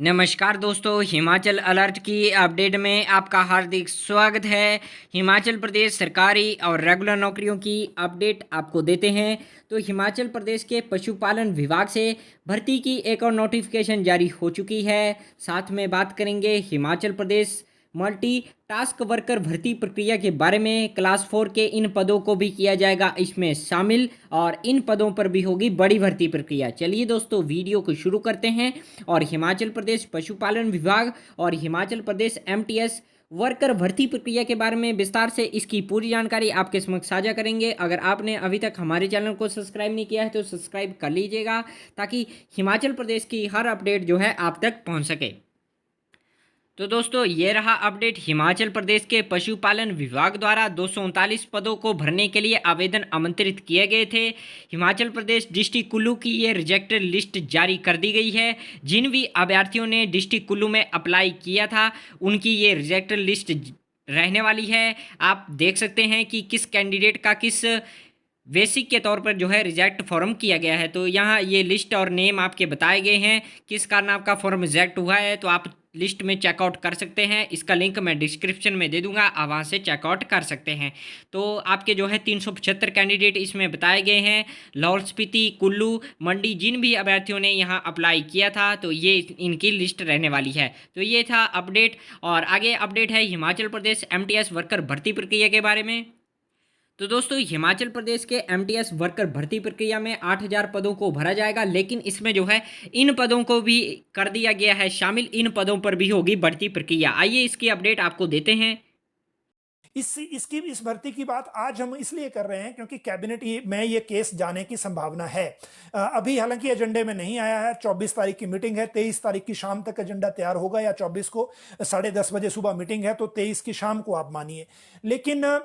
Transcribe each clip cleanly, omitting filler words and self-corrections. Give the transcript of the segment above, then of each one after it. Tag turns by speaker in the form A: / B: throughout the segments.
A: नमस्कार दोस्तों, हिमाचल अलर्ट की अपडेट में आपका हार्दिक स्वागत है। हिमाचल प्रदेश सरकारी और रेगुलर नौकरियों की अपडेट आपको देते हैं। तो हिमाचल प्रदेश के पशुपालन विभाग से भर्ती की एक और नोटिफिकेशन जारी हो चुकी है। साथ में बात करेंगे Himachal Pradesh multi task worker भर्ती प्रक्रिया के बारे में। क्लास 4 के इन पदों को भी किया जाएगा इसमें शामिल और इन पदों पर भी होगी बड़ी भर्ती प्रक्रिया। चलिए दोस्तों, वीडियो को शुरू करते हैं और हिमाचल प्रदेश पशुपालन विभाग और हिमाचल प्रदेश एमटीएस वर्कर भर्ती प्रक्रिया के बारे में विस्तार से इसकी पूरी जानकारी आपके समक्ष साझा करेंगे। अगर आपने अभी तक हमारे चैनल को सब्सक्राइब नहीं किया है तो सब्सक्राइब कर लीजिएगा ताकि हिमाचल प्रदेश की हर अपडेट जो है आप तक पहुंच सके। तो दोस्तों, ये रहा अपडेट। हिमाचल प्रदेश के पशुपालन विभाग द्वारा 239 पदों को भरने के लिए आवेदन आमंत्रित किए गए थे। हिमाचल प्रदेश डिस्ट्रिक्ट कुल्लू की ये रिजेक्टेड लिस्ट जारी कर दी गई है। जिन भी अभ्यर्थियों ने डिस्ट्रिक्ट कुल्लू में अप्लाई किया था उनकी ये रिजेक्टेड लिस्ट रहने वाली है। आप देख सकते हैं कि किस कैंडिडेट का किस बेसिक के तौर पर जो है रिजेक्ट फॉर्म किया गया है। तो यहाँ ये लिस्ट और नेम आपके बताए गए हैं किस कारण आपका फॉर्म रिजेक्ट हुआ है। तो आप लिस्ट में चेकआउट कर सकते हैं। इसका लिंक मैं डिस्क्रिप्शन में दे दूंगा, आप वहाँ से चेकआउट कर सकते हैं। तो आपके जो है 375 कैंडिडेट इसमें बताए गए हैं। लाहौल स्पीति, कुल्लू, मंडी जिन भी अभ्यर्थियों ने यहाँ अप्लाई किया था तो ये इनकी लिस्ट रहने वाली है। तो ये था अपडेट। और आगे अपडेट है हिमाचल प्रदेश एमटीएस वर्कर भर्ती प्रक्रिया के बारे में। तो दोस्तों, हिमाचल प्रदेश के एमटीएस वर्कर भर्ती प्रक्रिया में 8000 पदों को भरा जाएगा, लेकिन इसमें जो है इन पदों को भी कर दिया गया है शामिल। इन पदों पर भी होगी भर्ती प्रक्रिया। आइए इसकी अपडेट आपको देते हैं।
B: इस भर्ती की बात आज हम इसलिए कर रहे हैं क्योंकि कैबिनेट में ये केस जाने की संभावना है। अभी हालांकि एजेंडे में नहीं आया है। 24 तारीख की मीटिंग है, 23 तारीख की शाम तक एजेंडा तैयार होगा या 24 को 10:30 बजे सुबह मीटिंग है, तो 23 की शाम को आप मानिए। लेकिन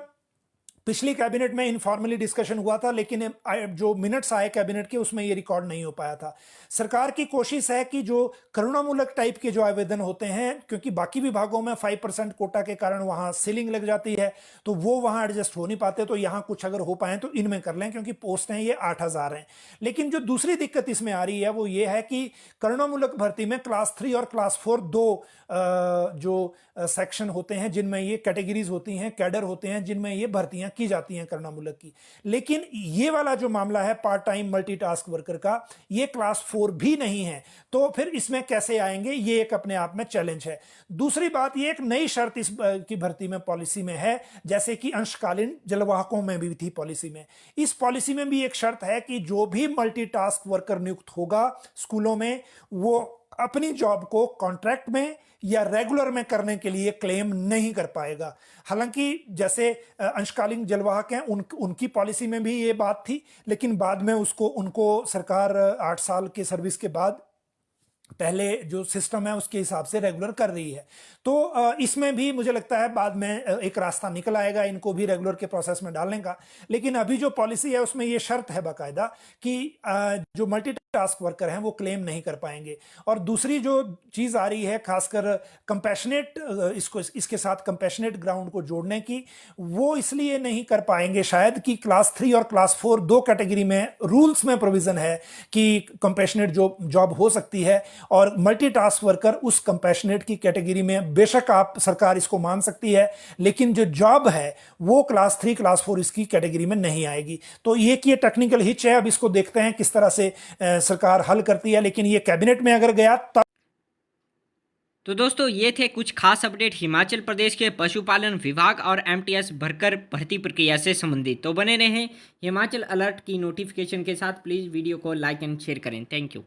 B: पिछली कैबिनेट में इनफॉर्मली डिस्कशन हुआ था, लेकिन जो मिनट्स आए कैबिनेट के उसमें ये रिकॉर्ड नहीं हो पाया था। सरकार की कोशिश है कि जो करुणामूलक टाइप के जो आवेदन होते हैं, क्योंकि बाकी विभागों में 5% कोटा के कारण वहां सीलिंग लग जाती है तो वो वहां एडजस्ट हो नहीं पाते, तो यहां कुछ अगर हो पाए तो इनमें कर लें, क्योंकि पोस्ट हैं ये 8000 हैं। लेकिन जो दूसरी दिक्कत इसमें आ रही है वो ये है कि करुणामूलक भर्ती में क्लास 3 और क्लास 4 दो जो सेक्शन होते हैं जिनमें ये कैटेगरीज होती हैं, कैडर होते हैं जिनमें ये भर्तियां की जाती हैं करुणामूलक की। लेकिन ये वाला जो मामला है पार्ट टाइम मल्टीटास्क वर्कर का, ये क्लास 4 भी नहीं है, तो फिर इसमें कैसे आएंगे, ये एक अपने आप में चैलेंज है। दूसरी बात, ये एक नई शर्त इस की भर्ती में पॉलिसी में है, जैसे कि अंशकालीन जलवाहकों में भी थी पॉलिसी में। इस पॉलिसी में भी एक शर्त है कि जो भी मल्टीटास्क वर्कर नियुक्त होगा स्कूलों में, वो अपनी जॉब को कॉन्ट्रैक्ट में या रेगुलर में करने के लिए क्लेम नहीं कर पाएगा। हालांकि जैसे अंशकालीन जलवाहक हैं उनकी पॉलिसी में भी ये बात थी, लेकिन बाद में उनको सरकार 8 साल के सर्विस के बाद पहले जो सिस्टम है उसके हिसाब से रेगुलर कर रही है। तो इसमें भी मुझे लगता है बाद में एक रास्ता निकल आएगा इनको भी रेगुलर के प्रोसेस में डालने का। लेकिन अभी जो पॉलिसी है उसमें ये शर्त है बाकायदा कि जो मल्टीटास्क वर्कर हैं वो क्लेम नहीं कर पाएंगे। और दूसरी जो चीज आ रही है खासकर कंपैशनेट, इसके साथ कंपैशनेट ग्राउंड को जोड़ने की, वो इसलिए नहीं कर पाएंगे शायद कि क्लास 3 और क्लास 4 दो कैटेगरी में रूल्स में प्रोविजन है कि कंपैशनेट जो जॉब हो सकती है, और मल्टीटास्क वर्कर उस कंपैशनेट की कैटेगरी में बेशक आप सरकार इसको मान सकती है, लेकिन जो जॉब है वो क्लास 3 क्लास 4 इसकी कैटेगरी में नहीं आएगी। तो ये कि टेक्निकल हिच है, अब इसको देखते हैं किस तरह से सरकार हल करती है। लेकिन ये कैबिनेट में अगर गया तब।
A: तो दोस्तों, ये थे कुछ खास अपडेट हिमाचल प्रदेश के पशुपालन विभाग और एमटीएस भरकर भर्ती प्रक्रिया से संबंधित। तो बने रहें हिमाचल अलर्ट की नोटिफिकेशन के साथ। प्लीज़ वीडियो को लाइक एंड शेयर करें। Thank you.